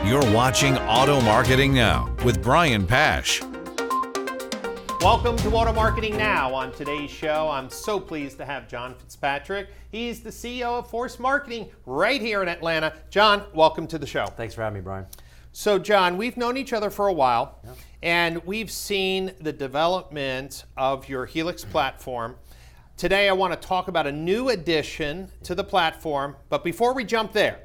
You're watching Auto Marketing Now with Brian Pash. Welcome to Auto Marketing Now. On today's show, I'm so pleased to have John Fitzpatrick. He's the CEO of Force Marketing right here in Atlanta. John, welcome to the show. Thanks for having me, Brian. So John, we've known each other for a while, and we've seen the development of your Helix platform. Today I want to talk about a new addition to the platform, but before we jump there,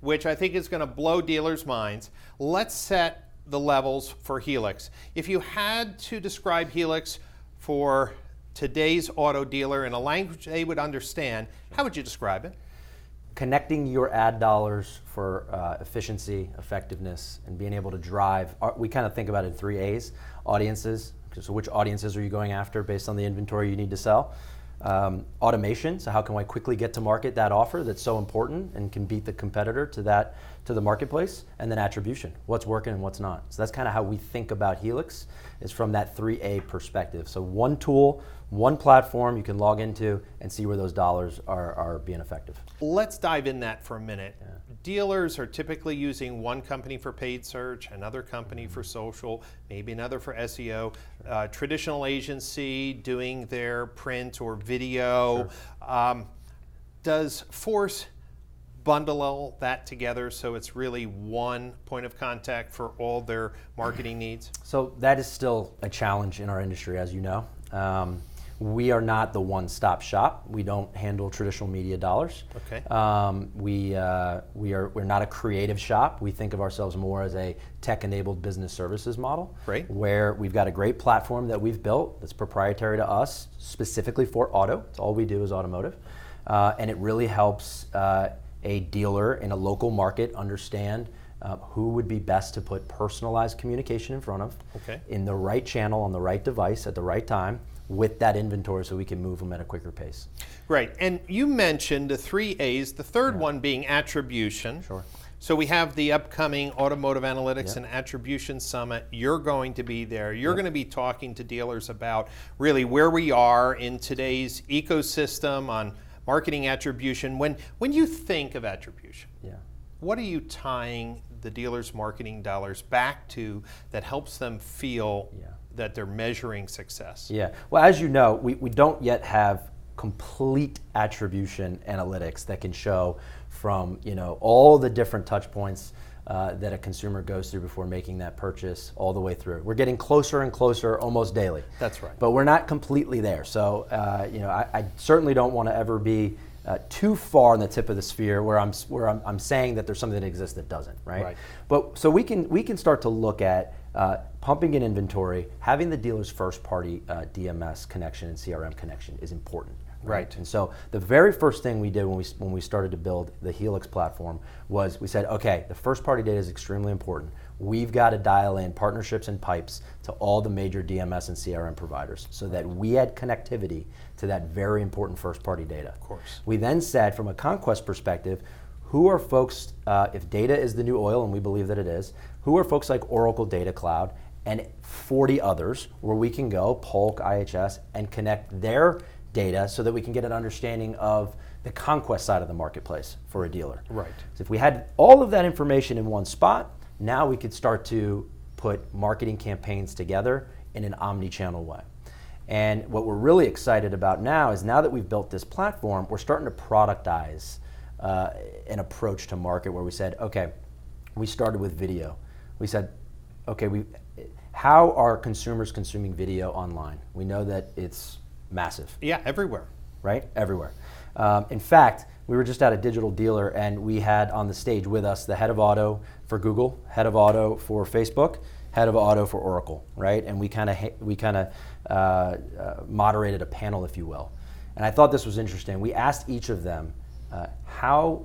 which I think is going to blow dealers' minds, let's set the levels for Helix. If you had to describe Helix for today's auto dealer in a language they would understand, how would you describe it? Connecting your ad dollars for efficiency, effectiveness, and being able to drive. We kind of think about it in 3 A's. Audiences, so which audiences are you going after based on the inventory you need to sell? Automation, so how can I quickly get to market that offer that's so important and can beat the competitor to the marketplace? And then attribution, what's working and what's not. So that's kind of how we think about Helix, is from that 3A perspective. So one tool, one platform you can log into and see where those dollars are being effective. Let's dive in that for a minute. Dealers are typically using one company for paid search, another company for social, maybe another for SEO, traditional agency doing their print or video. Does Force bundle all that together so it's really one point of contact for all their marketing needs? So that is still a challenge in our industry, as you know. We are not the one-stop shop. We don't handle traditional media dollars. We're not a creative shop. We think of ourselves more as a tech-enabled business services model, where we've got a great platform that we've built that's proprietary to us, specifically for auto. It's all we do is automotive. And it really helps a dealer in a local market understand who would be best to put personalized communication in front of, in the right channel, on the right device, at the right time, with that inventory, so we can move them at a quicker pace. Right, and you mentioned the 3 A's, the third one being attribution. So we have the upcoming Automotive Analytics and Attribution Summit. You're going to be there. You're going to be talking to dealers about really where we are in today's ecosystem on marketing attribution. When you think of attribution, what are you tying the dealers' marketing dollars back to that helps them feel that they're measuring success? Well, as you know, we don't yet have complete attribution analytics that can show from all the different touch points that a consumer goes through before making that purchase all the way through. We're getting closer and closer almost daily. That's right. But we're not completely there. So I certainly don't want to ever be too far on the tip of the sphere where I'm saying that there's something that exists that doesn't, right? But so we can start to look at pumping in inventory. Having the dealer's first party DMS connection and CRM connection is important. And so the very first thing we did when we started to build the Helix platform was we said, okay, the first party data is extremely important. We've got to dial in partnerships and pipes to all the major DMS and CRM providers so that we had connectivity to that very important first party data. Of course. We then said, from a conquest perspective, who are folks, if data is the new oil, and we believe that it is, who are folks like Oracle Data Cloud and 40 others where we can go, Polk, IHS, and connect their data so that we can get an understanding of the conquest side of the marketplace for a dealer. So if we had all of that information in one spot, now we could start to put marketing campaigns together in an omni-channel way. And what we're really excited about now is, now that we've built this platform, we're starting to productize an approach to market where we said, okay, we started with video. We said, okay, how are consumers consuming video online? We know that it's massive. Everywhere. Right? Everywhere. In fact, we were just at a digital dealer and we had on the stage with us the head of auto for Google, head of auto for Facebook, head of auto for Oracle, right? And we kind of moderated a panel, if you will. And I thought this was interesting. We asked each of them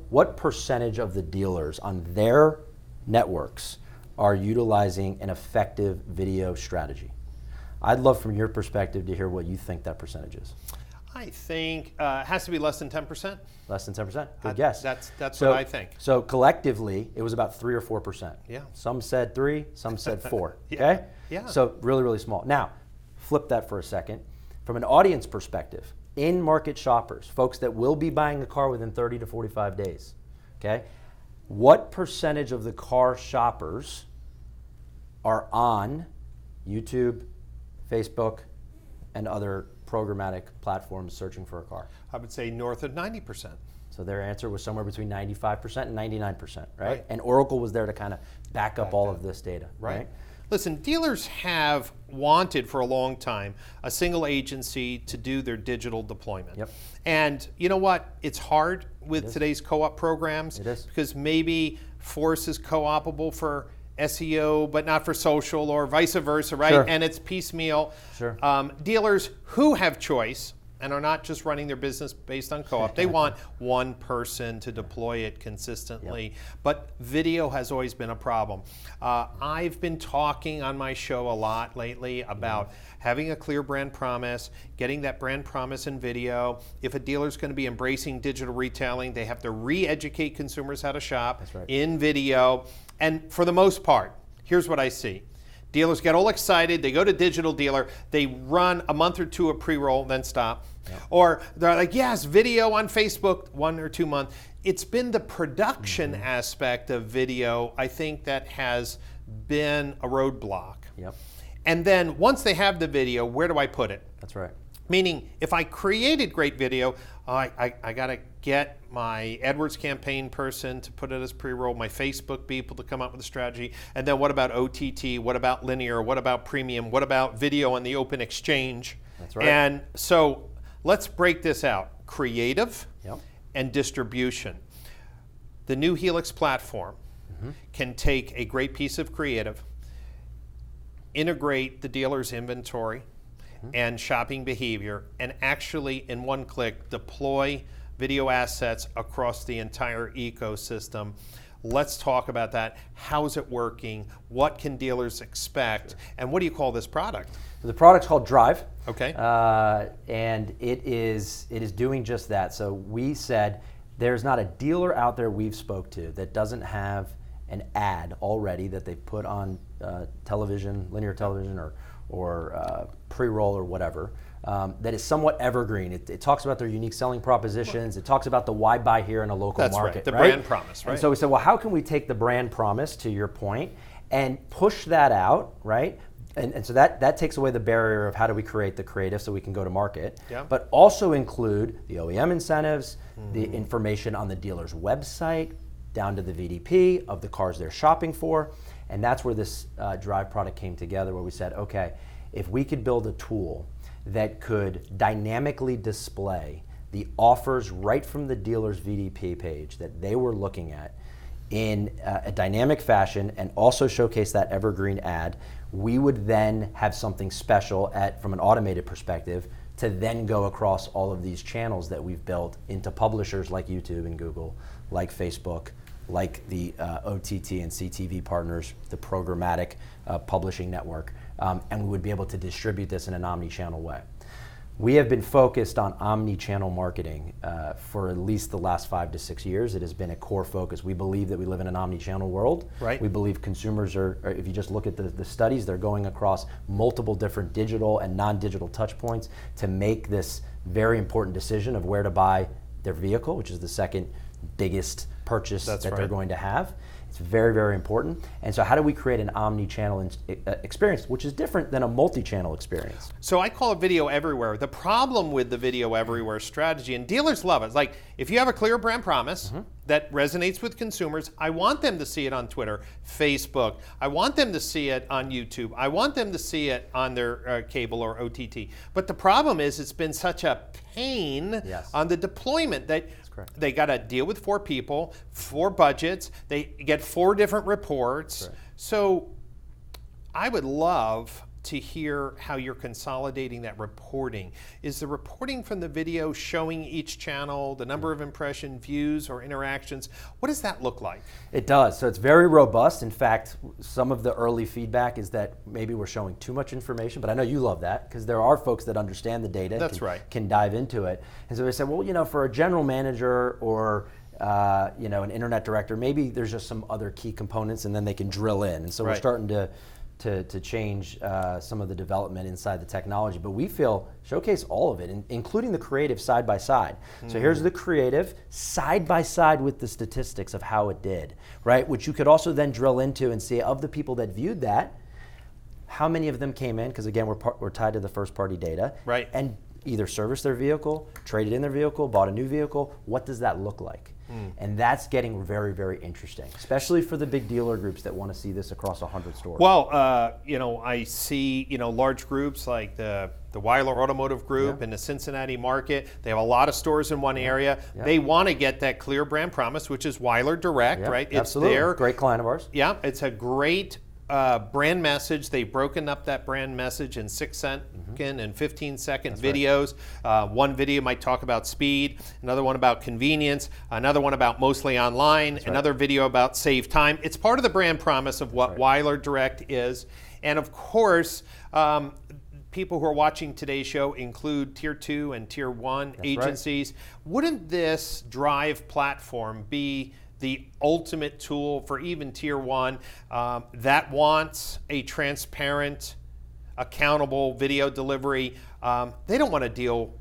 what percentage of the dealers on their networks are utilizing an effective video strategy. I'd love, from your perspective, to hear what you think that percentage is. I think it has to be less than 10%. Less than 10%. Good guess. That's what I think. So collectively, it was about 3 or 4%. Some said 3, some said 4. Okay. So really, really small. Now, flip that for a second. From an audience perspective, in-market shoppers, folks that will be buying a car within 30 to 45 days. Okay. what percentage of the car shoppers are on YouTube, Facebook, and other programmatic platforms searching for a car? I would say north of 90%. So their answer was somewhere between 95% and 99%, right? And Oracle was there to kind of back up all of this data, right? Listen, dealers have wanted for a long time a single agency to do their digital deployment. Yep. And you know what? It's hard with today's co-op programs. It is. Because maybe Force is co-opable for SEO, but not for social, or vice versa, right? Sure. And it's piecemeal. Sure. Dealers who have choice and are not just running their business based on co-op, they want one person to deploy it consistently. But video has always been a problem. I've been talking on my show a lot lately about having a clear brand promise, getting that brand promise in video. If a dealer's going to be embracing digital retailing, they have to re-educate consumers how to shop in video. And for the most part, here's what I see. Dealers get all excited, they go to digital dealer, they run a month or two of pre-roll, then stop. Or they're like, yes, video on Facebook, 1 or 2 months. It's been the production aspect of video, I think, that has been a roadblock. And then once they have the video, where do I put it? That's right. Meaning, if I created great video, I got to get my AdWords campaign person to put it as pre-roll, my Facebook people to come up with a strategy, and then what about OTT, what about linear, what about premium, what about video on the open exchange? That's right. And so let's break this out. Creative and distribution. The new Helix platform can take a great piece of creative, integrate the dealer's inventory and shopping behavior, and actually in one click deploy video assets across the entire ecosystem. Let's talk about that. How's it working? What can dealers expect? And what do you call this product? The product's called Drive. Okay. And it is doing just that. So we said there's not a dealer out there we've spoke to that doesn't have an ad already that they've put on television, linear television, or pre-roll or whatever, that is somewhat evergreen. It talks about their unique selling propositions. It talks about the why buy here in a local market. The brand promise, right? And so we said, well, how can we take the brand promise, to your point, and push that out, right? And so that takes away the barrier of how do we create the creative so we can go to market, but also include the OEM incentives, the information on the dealer's website, down to the VDP of the cars they're shopping for. And that's where this Drive product came together, where we said, okay, if we could build a tool that could dynamically display the offers right from the dealer's VDP page that they were looking at in a dynamic fashion, and also showcase that evergreen ad, we would then have something special from an automated perspective to then go across all of these channels that we've built into publishers like YouTube and Google, like Facebook, like the OTT and CTV partners, the programmatic publishing network, and we would be able to distribute this in an omni-channel way. We have been focused on omni-channel marketing for at least the last 5 to 6 years. It has been a core focus. We believe that we live in an omni-channel world. Right. We believe consumers if you just look at the studies, they're going across multiple different digital and non-digital touch points to make this very important decision of where to buy their vehicle, which is the second biggest purchase that they're going to have. It's very, very important. And so how do we create an omni-channel experience, which is different than a multi-channel experience? So I call it video everywhere. The problem with the video everywhere strategy, and dealers love it, it's like if you have a clear brand promise that resonates with consumers, I want them to see it on Twitter, Facebook. I want them to see it on YouTube. I want them to see it on their cable or OTT. But the problem is it's been such a pain on the deployment that they got to deal with 4 people, 4 budgets. They get 4 different reports. So I would love to hear how you're consolidating that reporting. Is the reporting from the video showing each channel, the number of impression views or interactions? What does that look like? It does. So it's very robust. In fact, some of the early feedback is that maybe we're showing too much information, but I know you love that because there are folks that understand the data, can dive into it. And so they said, well, for a general manager or an internet director, maybe there's just some other key components and then they can drill in. And so we're starting to to change some of the development inside the technology, but we feel showcase all of it, including the creative side by side. So here's the creative side by side with the statistics of how it did, right? Which you could also then drill into and see of the people that viewed that, how many of them came in, because again, we're tied to the first party data, right? And either serviced their vehicle, traded in their vehicle, bought a new vehicle. What does that look like? And that's getting very, very interesting, especially for the big dealer groups that want to see this across 100 stores. Well, I see, large groups like the Weiler Automotive Group in the Cincinnati market. They have a lot of stores in one area. They want to get that clear brand promise, which is Weiler Direct, right? It's absolutely. there. Great client of ours. Yeah, it's a great brand message. They've broken up that brand message in 6-second and 15-second videos. One video might talk about speed, another one about convenience, another one about mostly online, another video about save time. It's part of the brand promise of what Weiler Direct is. And of course, people who are watching today's show include Tier 2 and Tier 1 agencies. Wouldn't this Drive platform be the ultimate tool for even Tier 1 that wants a transparent, accountable video delivery? They don't want to deal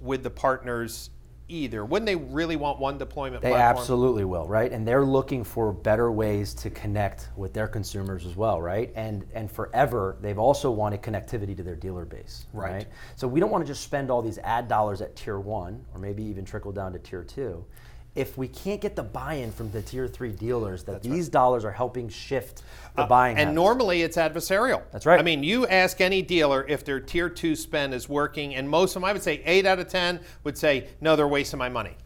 with the partners either. Wouldn't they really want one deployment platform? They absolutely will, right? And they're looking for better ways to connect with their consumers as well, right? And forever, they've also wanted connectivity to their dealer base, right? So we don't want to just spend all these ad dollars at Tier 1, or maybe even trickle down to Tier 2. If we can't get the buy-in from the Tier 3 dealers that these dollars are helping shift the buying habits. And normally it's adversarial. That's right. I mean, you ask any dealer if their Tier 2 spend is working, and most of them, I would say 8 out of 10 would say, no, they're wasting my money.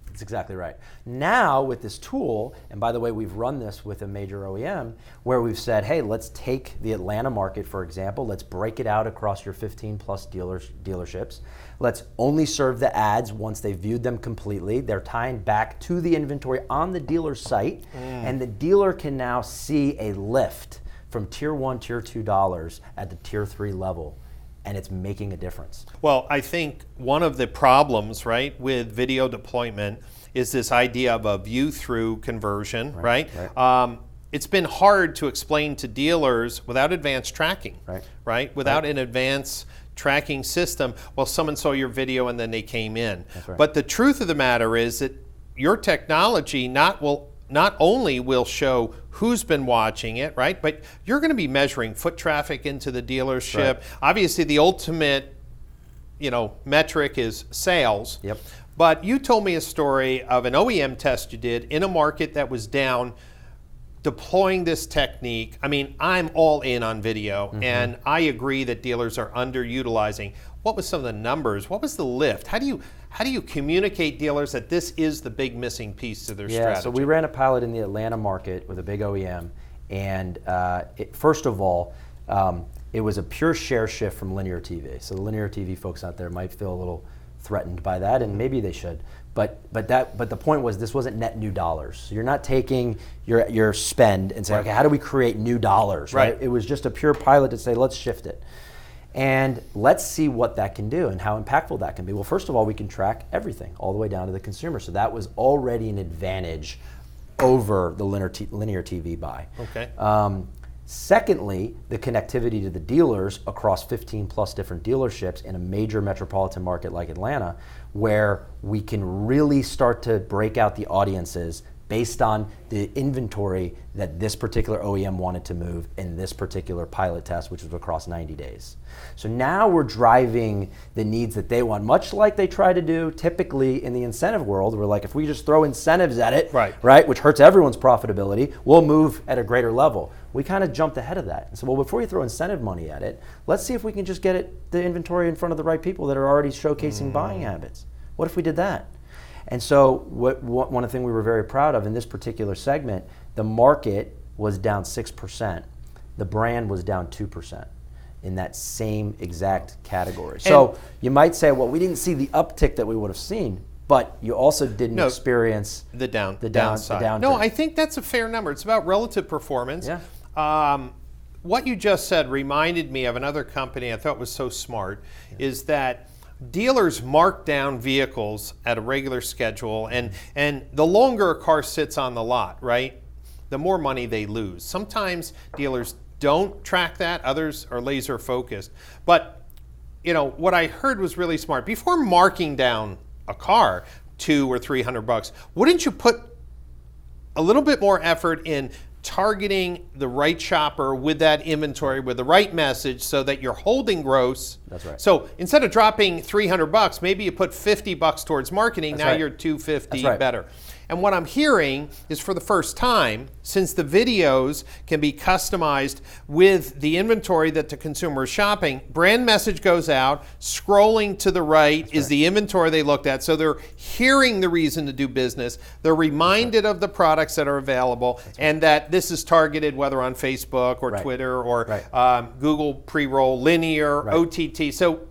That's exactly right. Now with this tool, and by the way, we've run this with a major OEM, where we've said, hey, let's take the Atlanta market, for example, let's break it out across your 15 plus dealerships. Let's only serve the ads once they've viewed them completely. They're tying back to the inventory on the dealer's site, and the dealer can now see a lift from Tier 1, Tier 2 dollars at the Tier 3 level. And it's making a difference. Well, I think one of the problems, right, with video deployment is this idea of a view-through conversion, right? It's been hard to explain to dealers without advanced tracking, right? Without an advanced tracking system. Well, someone saw your video and then they came in. But the truth of the matter is that your technology not only will show who's been watching it, right? But you're going to be measuring foot traffic into the dealership. Obviously, the ultimate, metric is sales. But you told me a story of an OEM test you did in a market that was down, deploying this technique. I mean, I'm all in on video, and I agree that dealers are underutilizing. What was some of the numbers? What was the lift? How do you communicate dealers that this is the big missing piece to their strategy? So we ran a pilot in the Atlanta market with a big OEM, and first of all, it was a pure share shift from linear TV. So the linear TV folks out there might feel a little threatened by that, and maybe they should. But the point was, this wasn't net new dollars. So you're not taking your spend and saying, okay, how do we create new dollars? Right? It was just a pure pilot to say, let's shift it. And let's see what that can do and how impactful that can be. Well, first of all, we can track everything all the way down to the consumer. So that was already an advantage over the linear TV buy. Secondly, the connectivity to the dealers across 15 plus different dealerships in a major metropolitan market like Atlanta, where we can really start to break out the audiences based on the inventory that this particular OEM wanted to move in this particular pilot test, which was across 90 days. So now we're driving the needs that they want, much like they try to do typically in the incentive world. We're like, if we just throw incentives at it, right, which hurts everyone's profitability, we'll move at a greater level. We kind of jumped ahead of that. And so, well, before you throw incentive money at it, let's see if we can just get the inventory in front of the right people that are already showcasing buying habits. What if we did that? And so one of the things we were very proud of in this particular segment, the market was down 6%. The brand was down 2% in that same exact category. So you might say, well, we didn't see the uptick that we would have seen, but you also didn't experience the downside. No, I think that's a fair number. It's about relative performance. What you just said reminded me of another company I thought was so smart, is that dealers mark down vehicles at a regular schedule, and the longer a car sits on the lot, right, the more money they lose. Sometimes dealers don't track that. Others are laser focused. But what I heard was really smart. Before marking down a car $200 or $300, wouldn't you put a little bit more effort in targeting the right shopper with that inventory, with the right message, so that you're holding gross? That's right. So instead of dropping $300, maybe you put $50 towards marketing. That's now right. you're $250 That's right. better. And what I'm hearing is, for the first time, since the videos can be customized with the inventory that the consumer is shopping, brand message goes out, scrolling to the right is the inventory they looked at. So they're hearing the reason to do business. They're reminded of the products that are available, and that this is targeted whether on Facebook or Twitter or Google pre-roll, linear, OTT. So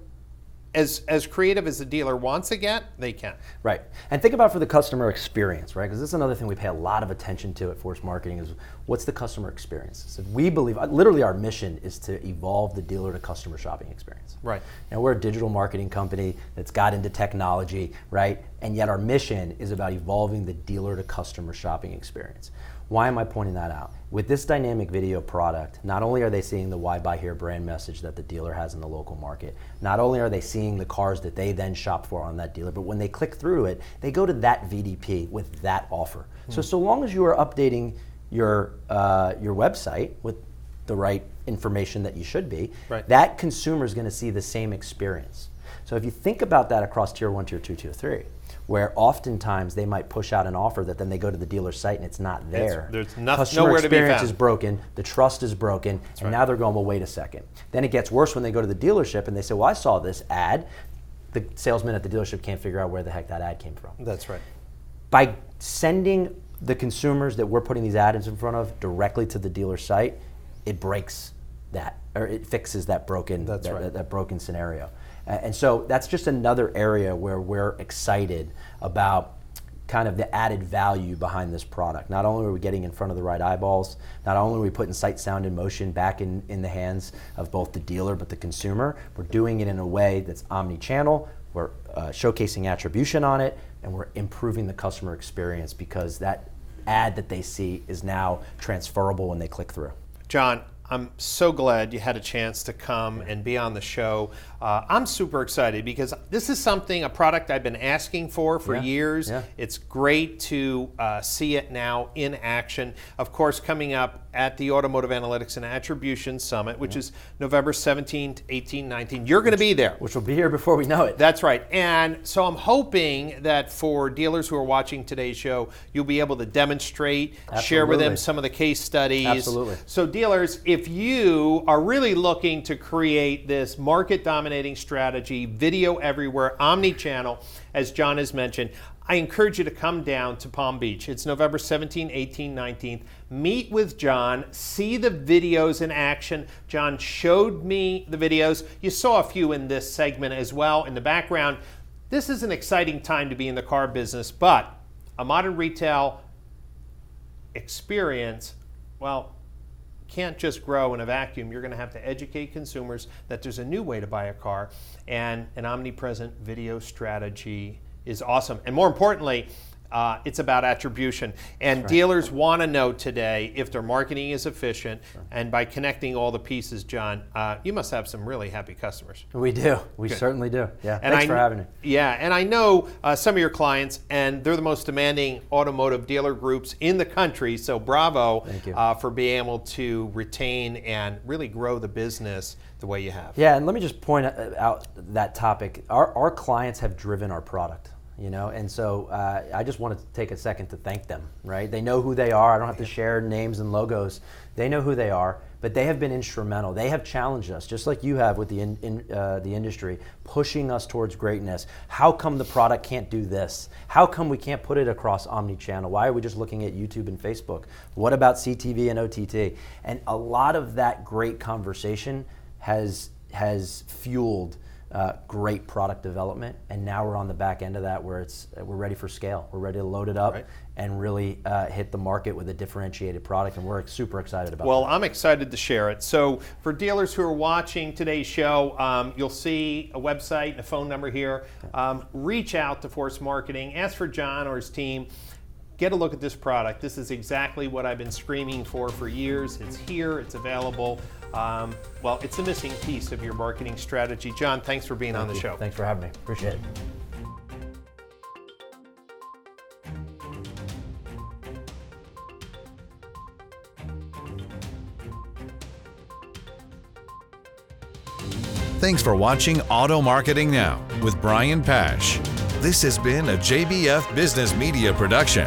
as creative as the dealer wants to get, they can. Right. And think about for the customer experience, right? Because this is another thing we pay a lot of attention to at Force Marketing is what's the customer experience? So we believe, literally our mission is to evolve the dealer to customer shopping experience. Right. Now we're a digital marketing company that's got into technology, right? And yet our mission is about evolving the dealer to customer shopping experience. Why am I pointing that out? With this dynamic video product, not only are they seeing the Why Buy Here brand message that the dealer has in the local market, not only are they seeing the cars that they then shop for on that dealer, but when they click through it, they go to that VDP with that offer. So long as you are updating your website with the right information that you should be, that consumer is going to see the same experience. So if you think about that across Tier 1, Tier 2, Tier 3, where oftentimes they might push out an offer that then they go to the dealer's site and it's not there. There's Customer nowhere to be experience found. is broken, the trust is broken, and now they're going, well, wait a second. Then it gets worse when they go to the dealership and they say, well, I saw this ad. The salesman at the dealership can't figure out where the heck that ad came from. That's right. By sending the consumers that we're putting these ads in front of directly to the dealer's site, it breaks that, or it fixes that broken, that broken scenario. And so that's just another area where we're excited about kind of the added value behind this product. Not only are we getting in front of the right eyeballs, not only are we putting sight, sound, and motion back in the hands of both the dealer but the consumer, we're doing it in a way that's omni-channel, we're showcasing attribution on it, and we're improving the customer experience because that ad that they see is now transferable when they click through. John, I'm so glad you had a chance to come and be on the show. I'm super excited because this is a product I've been asking for years. Yeah. It's great to see it now in action. Of course, coming up at the Automotive Analytics and Attribution Summit, which is November 17th, 18th, 19th. You're going to be there. Which will be here before we know it. That's right. And so I'm hoping that for dealers who are watching today's show, you'll be able to demonstrate, share with them some of the case studies. Absolutely. So dealers, if you are really looking to create this market dominating strategy, video everywhere, omni-channel, as John has mentioned, I encourage you to come down to Palm Beach. It's November 17th, 18th, 19th. Meet with John, see the videos in action. John showed me the videos. You saw a few in this segment as well in the background. This is an exciting time to be in the car business, but a modern retail experience, well, can't just grow in a vacuum. You're going to have to educate consumers that there's a new way to buy a car, and an omnipresent video strategy is awesome. And more importantly, it's about attribution. And dealers want to know today if their marketing is efficient. And by connecting all the pieces, John, you must have some really happy customers. We do. We certainly do. Yeah. Thanks for having me. Yeah, and I know some of your clients, and they're the most demanding automotive dealer groups in the country. So bravo for being able to retain and really grow the business the way you have. Yeah, and let me just point out that topic. Our clients have driven our product. And so I just wanted to take a second to thank them, right? They know who they are. I don't have to share names and logos. They know who they are, but they have been instrumental. They have challenged us, just like you have with the industry, pushing us towards greatness. How come the product can't do this? How come we can't put it across omni-channel? Why are we just looking at YouTube and Facebook? What about CTV and OTT? And a lot of that great conversation has fueled great product development, and now we're on the back end of that where we're ready for scale. We're ready to load it up and really hit the market with a differentiated product, and we're super excited about Well, that. I'm excited to share it. So for dealers who are watching today's show, you'll see a website and a phone number here. Reach out to Force Marketing, ask for John or his team. get a look at this product. This is exactly what I've been screaming for years. It's here, it's available. Well, it's a missing piece of your marketing strategy. John, thanks for being on the show. Thanks for having me. Appreciate it. Thanks for watching Auto Marketing Now with Brian Pash. This has been a JBF Business Media production.